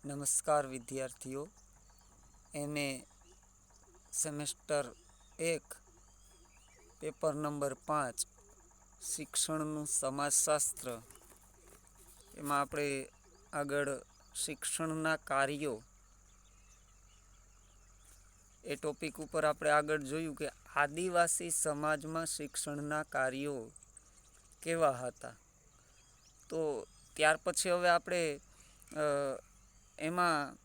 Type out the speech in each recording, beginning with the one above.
નમસ્કાર વિદ્યાર્થીઓ. એને સેમેસ્ટર 1 પેપર નંબર 5 શિક્ષણનું સમાજશાસ્ત્ર, એમાં આપણે આગળ શિક્ષણના કાર્યો એ ટોપિક ઉપર આપણે આગળ જોયું કે આદિવાસી સમાજમાં શિક્ષણના કાર્યો કેવા હતા. તો ત્યાર પછી હવે આપણે એમાં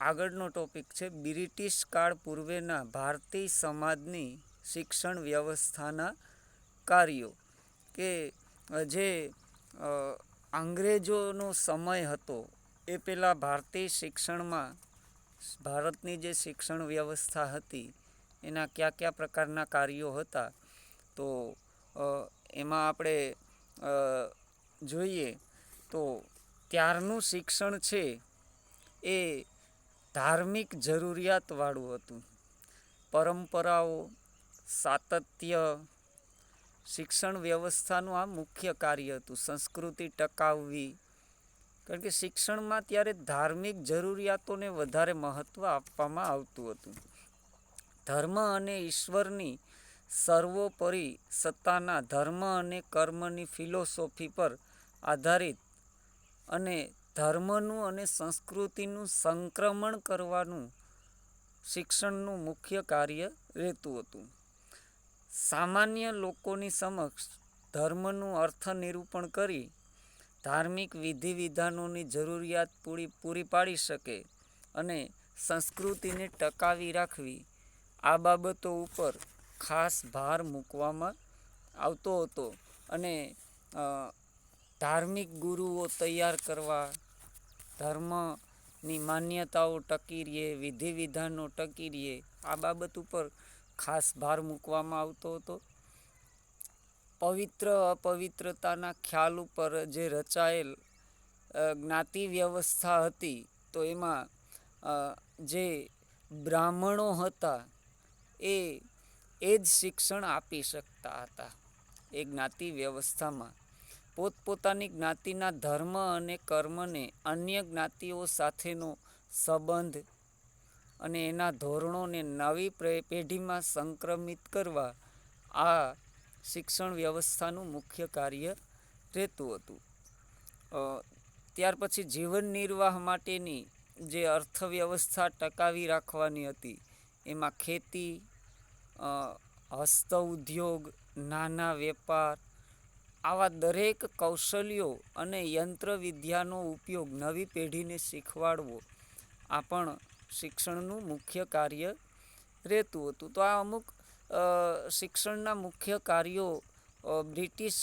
આગળનો ટોપિક છે બ્રિટિશ કાળ પૂર્વેના ભારતીય સમાજની શિક્ષણ વ્યવસ્થાના કાર્યો. કે જે અંગ્રેજોનો સમય હતો એ પહેલાં ભારતીય શિક્ષણમાં ભારતની જે શિક્ષણ વ્યવસ્થા હતી એના કયા કયા પ્રકારના કાર્યો હતા. તો એમાં આપણે જોઈએ તો ત્યારનું શિક્ષણ છે એ ધાર્મિક જરૂરિયાતવાળું હતું. પરંપરાઓ, સાતત્ય, શિક્ષણ વ્યવસ્થાનું આ મુખ્ય કાર્ય હતું. સંસ્કૃતિ ટકાવવી, કારણ કે શિક્ષણમાં ત્યારે ધાર્મિક જરૂરિયાતોને વધારે મહત્ત્વ આપવામાં આવતું હતું. ધર્મ અને ઈશ્વરની સર્વોપરી સત્તાના ધર્મ અને કર્મની ફિલોસોફી પર આધારિત અને ધર્મનું અને સંસ્કૃતિનું સંક્રમણ કરવાનું શિક્ષણનું મુખ્ય કાર્ય રહેતું હતું. સામાન્ય લોકોની સમક્ષ ધર્મનું અર્થ નિરૂપણ કરી ધાર્મિક વિધિ વિધાનોની જરૂરિયાત પૂરી પાડી શકે અને સંસ્કૃતિને ટકાવી રાખવી, આ બાબતો ઉપર ખાસ ભાર મૂકવામાં આવતો હતો. અને ધાર્મિક ગુરુઓ તૈયાર કરવા, ધર્મની માન્યતાઓ ટકી રહે, વિધિ વિધાનો ટકી રહે, આ બાબત ઉપર ખાસ ભાર મૂકવામાં આવતો હતો. પવિત્ર અપવિત્રતાના ખ્યાલ ઉપર જે રચાયેલ જ્ઞાતિ વ્યવસ્થા હતી, તો એમાં જે બ્રાહ્મણો હતા એ જ શિક્ષણ આપી શકતા હતા. એ જ્ઞાતિ વ્યવસ્થામાં પોતપોતાની જ્ઞાતિના ધર્મ અને કર્મને અન્ય જ્ઞાતિઓ સાથેનો સંબંધ અને એના ધોરણોને નવી પેઢીમાં સંક્રમિત કરવા, આ શિક્ષણ વ્યવસ્થાનું મુખ્ય કાર્ય રહેતું હતું. ત્યાર પછી જીવન નિર્વાહ માટેની જે અર્થવ્યવસ્થા ટકાવી રાખવાની હતી, એમાં ખેતી, હસ્ત ઉદ્યોગ, નાના વેપાર, આવા દરેક કૌશલ્યો અને યંત્ર વિદ્યાનો ઉપયોગ નવી પેઢીને શીખવાડવો, આ પણ શિક્ષણનું મુખ્ય કાર્ય રહેતું હતું. તો આ અમુક શિક્ષણના મુખ્ય કાર્યો બ્રિટિશ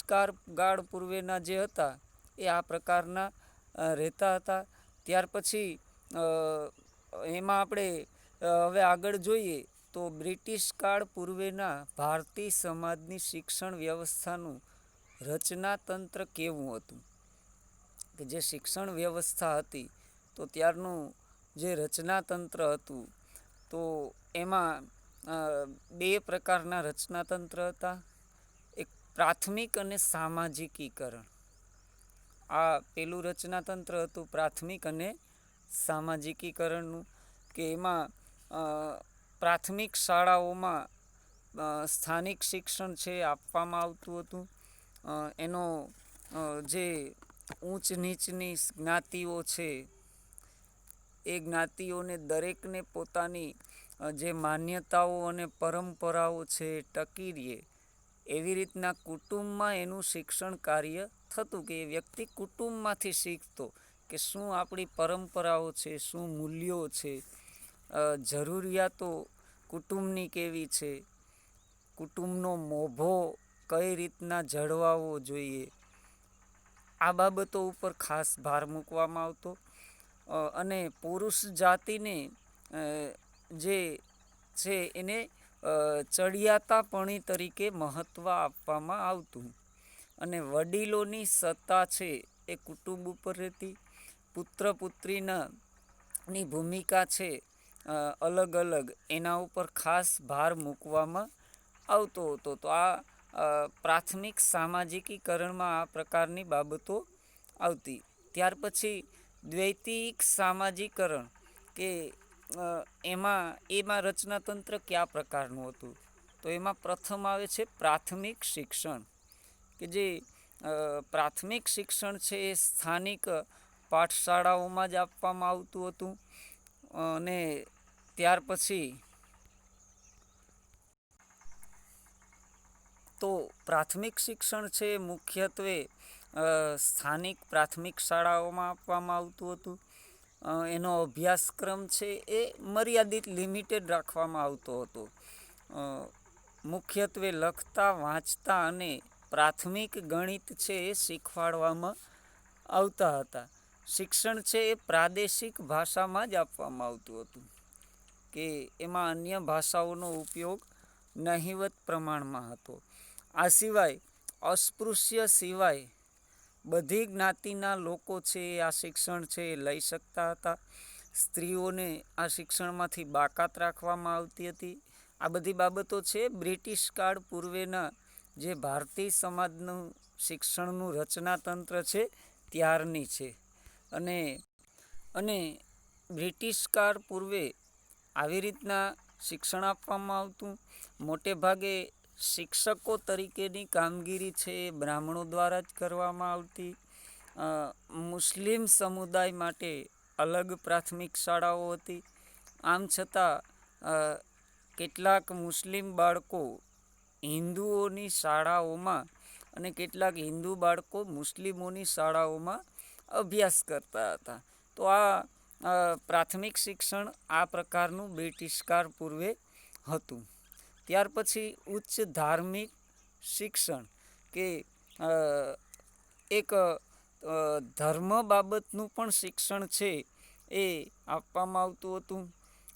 કાળ પૂર્વેના જે હતા એ આ પ્રકારના રહેતા હતા. ત્યાર પછી એમાં આપણે હવે આગળ જોઈએ તો બ્રિટિશ કાળ પૂર્વેના ભારતીય સમાજની શિક્ષણ વ્યવસ્થાનું રચનાતંત્ર કેવું હતું. કે જે શિક્ષણ વ્યવસ્થા હતી તો ત્યારનું જે રચનાતંત્ર હતું, તો એમાં બે પ્રકારના રચનાતંત્ર હતા. એક પ્રાથમિક અને સામાજિકીકરણ. આ પેલું રચનાતંત્ર હતું પ્રાથમિક અને સામાજિકીકરણનું. કે એમાં પ્રાથમિક શાળાઓમાં સ્થાનિક શિક્ષણ છે આપવામાં આવતું હતું. એનો જે ઊંચ નીચની જ્ઞાતિઓ છે એ જ્ઞાતિઓને દરેકને પોતાની જે માન્યતાઓ અને પરંપરાઓ છે ટકી રહે, એવી રીતના કુટુંબમાં એનું શિક્ષણ કાર્ય થતું. કે એ વ્યક્તિ કુટુંબમાંથી શીખતો કે શું આપણી પરંપરાઓ છે, શું મૂલ્યો છે, જરૂરિયાતો કુટુંબની કેવી છે, કુટુંબનો મોભો કઈ રીતના જળવાવો જોઈએ, આ બાબતો ઉપર ખાસ ભાર મૂકવામાં આવતો. અને પુરુષ જાતિને જે છે એને ચડિયાતાપણી તરીકે મહત્ત્વ આપવામાં આવતું. અને વડીલોની સત્તા છે એ કુટુંબ ઉપર રહેતી. પુત્ર પુત્રીની ભૂમિકા છે અલગ અલગ, એના ઉપર ખાસ ભાર મૂકવામાં આવતો હતો. તો આ પ્રાથમિક સામાજિકીકરણમાં આ પ્રકારની બાબતો આવતી. ત્યાર પછી દ્વૈતિક સામાજિકરણ કે એમાં રચનાતંત્ર કયા પ્રકારનું હતું? તો એમાં પ્રથમ આવે છે પ્રાથમિક શિક્ષણ, કે જે પ્રાથમિક શિક્ષણ છે એ સ્થાનિક પાઠશાળાઓમાં જ આપવામાં આવતું હતું. અને ત્યાર પછી તો પ્રાથમિક શિક્ષણ છે મુખ્યત્વે સ્થાનિક પ્રાથમિક શાળાઓમાં આપવામાં આવતું હતું. એનો અભ્યાસક્રમ છે એ મર્યાદિત લિમિટેડ રાખવામાં આવતો હતો. મુખ્યત્વે લખતા વાંચતા અને પ્રાથમિક ગણિત છે એ શીખવાડવામાં આવતા હતા. શિક્ષણ છે એ પ્રાદેશિક ભાષામાં જ આપવામાં આવતું હતું, કે એમાં અન્ય ભાષાઓનો ઉપયોગ નહિવત પ્રમાણમાં હતો. આ સિવાય અસ્પૃશ્ય સિવાય બધી જ્ઞાતિના લોકો છે આ શિક્ષણ છે એ લઈ શકતા હતા. સ્ત્રીઓને આ શિક્ષણમાંથી બાકાત રાખવામાં આવતી હતી. આ બધી બાબતો છે બ્રિટિશ કાળ પૂર્વેના જે ભારતીય સમાજનું શિક્ષણનું રચનાતંત્ર છે ત્યારની છે. અને બ્રિટિશ કાળ પૂર્વે આવી રીતના શિક્ષણ આપવામાં આવતું. મોટે ભાગે શિક્ષકો તરીકેની કામગીરી છે એ બ્રાહ્મણો દ્વારા જ કરવામાં આવતી. મુસ્લિમ સમુદાય માટે અલગ પ્રાથમિક શાળાઓ હતી. આમ છતાં કેટલાક મુસ્લિમ બાળકો હિન્દુઓની શાળાઓમાં અને કેટલાક હિન્દુ બાળકો મુસ્લિમોની શાળાઓમાં અભ્યાસ કરતા હતા. તો આ પ્રાથમિક શિક્ષણ આ પ્રકારનું બ્રિટિશ કાળ પૂર્વે હતું. ત્યાર પછી ઉચ્ચ ધાર્મિક શિક્ષણ, કે એક ધર્મ બાબતનું પણ શિક્ષણ છે એ આપવામાં આવતું હતું.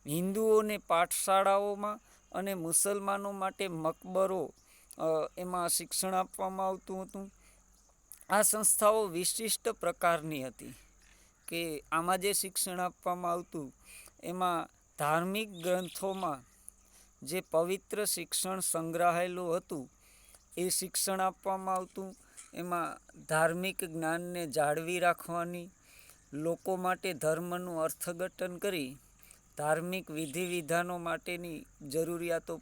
હિન્દુઓને પાઠશાળાઓમાં અને મુસલમાનો માટે મકબરો એમાં શિક્ષણ આપવામાં આવતું હતું. આ સંસ્થાઓ વિશિષ્ટ પ્રકારની હતી, કે આમાં જે શિક્ષણ આપવામાં આવતું એમાં ધાર્મિક ગ્રંથોમાં જે પવિત્ર શિક્ષણ સંગ્રહાયેલું હતું એ શિક્ષણ આપવામાં આવતું. એમાં ધાર્મિક જ્ઞાનને જાળવી રાખવાની, લોકો માટે ધર્મનું અર્થઘટન કરી ધાર્મિક વિધિ વિધાનો માટેની જરૂરિયાતો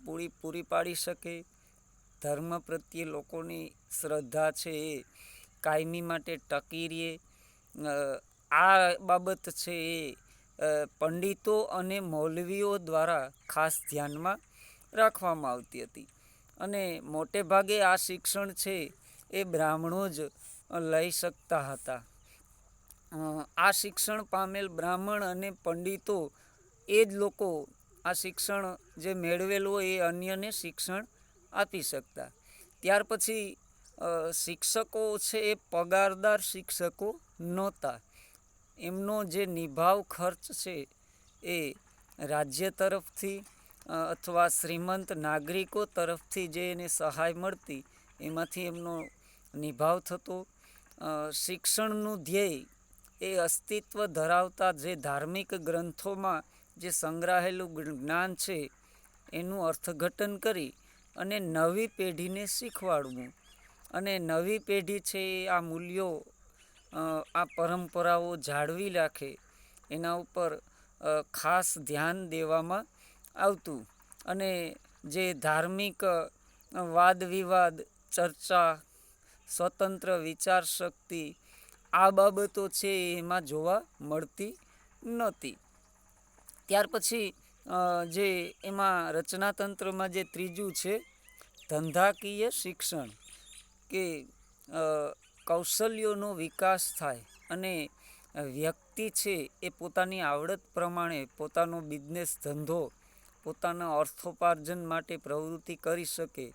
પૂરી પાડી શકે, ધર્મ પ્રત્યે લોકોની શ્રદ્ધા છે એ કાયમી માટે ટકી રહે, આ બાબત છે એ પંડિતો અને મૌલવીઓ દ્વારા ખાસ ધ્યાનમાં રાખવામાં આવતી હતી. અને મોટે ભાગે આ શિક્ષણ છે એ બ્રાહ્મણો જ લઈ શકતા હતા. આ શિક્ષણ પામેલ બ્રાહ્મણ અને પંડિતો એ જ લોકો આ શિક્ષણ જે મેળવેલું હોય એ અન્યને શિક્ષણ આપી શકતા. ત્યાર પછી શિક્ષકો છે એ પગારદાર શિક્ષકો નહોતા. એમનો જે નિભાવ ખર્ચ છે એ રાજ્ય તરફથી અથવા શ્રીમંત નાગરિકો તરફથી જે એને સહાય મળતી એમાંથી એમનો નિભાવ થતો. શિક્ષણનું ધ્યેય એ અસ્તિત્વ ધરાવતા જે ધાર્મિક ગ્રંથોમાં જે સંગ્રહાયેલું જ્ઞાન છે એનું અર્થઘટન કરી અને નવી પેઢીને શીખવાડવું. અને નવી પેઢી છે એ આ મૂલ્યો આ પરંપરાઓ જાળવી રાખે એના ઉપર ખાસ ધ્યાન દેવામાં આવતું. અને જે ધાર્મિક વાદ વિવાદ, ચર્ચા, સ્વતંત્ર વિચાર શક્તિ, આ બાબતો છે એમાં જોવા મળતી નહોતી. ત્યાર પછી જે એમાં રચનાતંત્રમાં જે ત્રીજું છે ધંધાકીય શિક્ષણ, કે કૌશલ્યોનો વિકાસ થાય અને વ્યક્તિ છે એ પોતાની આવડત પ્રમાણે પોતાનો બિઝનેસ ધંધો પોતાના અર્થોપાર્જન માટે પ્રવૃત્તિ કરી શકે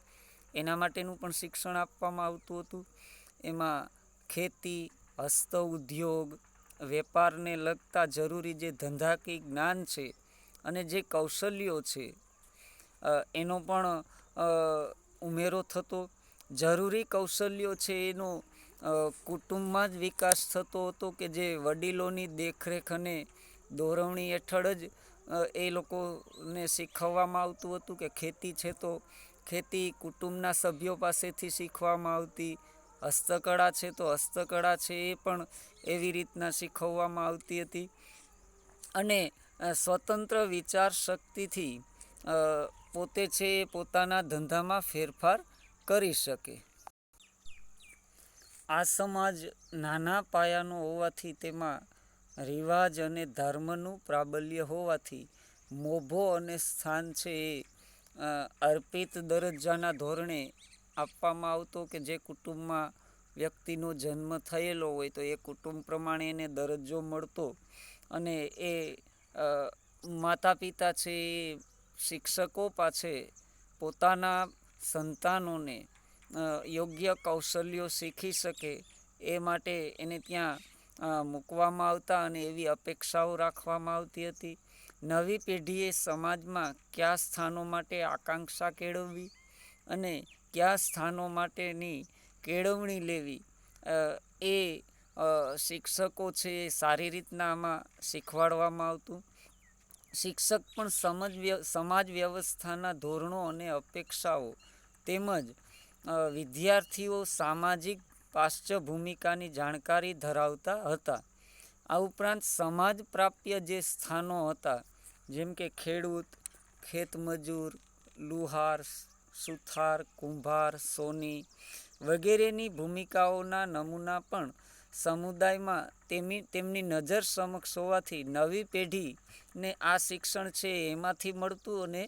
એના માટેનું પણ શિક્ષણ આપવામાં આવતું હતું. એમાં ખેતી, હસ્ત ઉદ્યોગ, વેપારને લગતા જરૂરી જે ધંધાકીય જ્ઞાન છે અને જે કૌશલ્યો છે એનો પણ ઉમેરો થતો. જરૂરી કૌશલ્યો છે એનો કુટુંબમાં જ વિકાસ થતો હતો, કે જે વડીલોની દેખરેખ અને દોરવણી હેઠળ જ એ લોકોને શીખવવામાં આવતું હતું. કે ખેતી છે તો ખેતી કુટુંબના સભ્યો પાસેથી શીખવામાં આવતી, હસ્તકળા છે તો હસ્તકળા છે એ પણ એવી રીતના શીખવવામાં આવતી હતી. અને સ્વતંત્ર વિચાર શક્તિથી પોતે છે એ પોતાના ધંધામાં ફેરફાર કરી શકે. આ સમાજ નાના પાયાનો હોવાથી તેમાં રિવાજ અને ધર્મનું પ્રાબલ્ય હોવાથી મોભો અને સ્થાન છે એ અર્પિત દરજ્જાના ધોરણે આપવામાં આવતો, કે જે કુટુંબમાં વ્યક્તિનો જન્મ થયેલો હોય તો એ કુટુંબ પ્રમાણે એને દરજ્જો મળતો. અને એ માતા પિતા છે એ શિક્ષકો પાસે પોતાના સંતાનોને યોગ્ય કૌશલ્યો શીખી શકે એ માટે એને ત્યાં મૂકવામાં આવતા અને એવી અપેક્ષાઓ રાખવામાં આવતી હતી. નવી પેઢીએ સમાજમાં કયા સ્થાનો માટે આકાંક્ષા કેળવવી અને કયા સ્થાનો માટેની કેળવણી લેવી એ શિક્ષકો છે એ સારી રીતના આમાં શીખવાડવામાં આવતું. શિક્ષક પણ સમાજ વ્યવસ્થાના ધોરણો અને અપેક્ષાઓ તેમજ વિદ્યાર્થીઓ સામાજિક પાશ્ચ ભૂમિકાની જાણકારી ધરાવતા હતા. આ ઉપરાંત સમાજ પ્રાપ્ય જે સ્થાનો હતા, જેમ કે ખેડૂત, ખેતમજૂર, લુહાર, સુથાર, કુંભાર, સોની વગેરેની ભૂમિકાઓના નમૂના પણ સમુદાયમાં તેમની નજર સમક્ષ હોવાથી નવી પેઢીને આ શિક્ષણ છે એમાંથી મળતું અને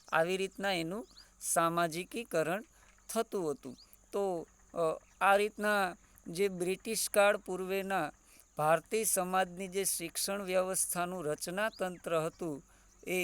આવી રીતના એનું સામાજિકીકરણ થતું હતું. તો આ રીતના જે બ્રિટિશ કાળ પૂર્વેના ભારતીય સમાજની જે શિક્ષણ વ્યવસ્થાનું રચનાતંત્ર હતું એ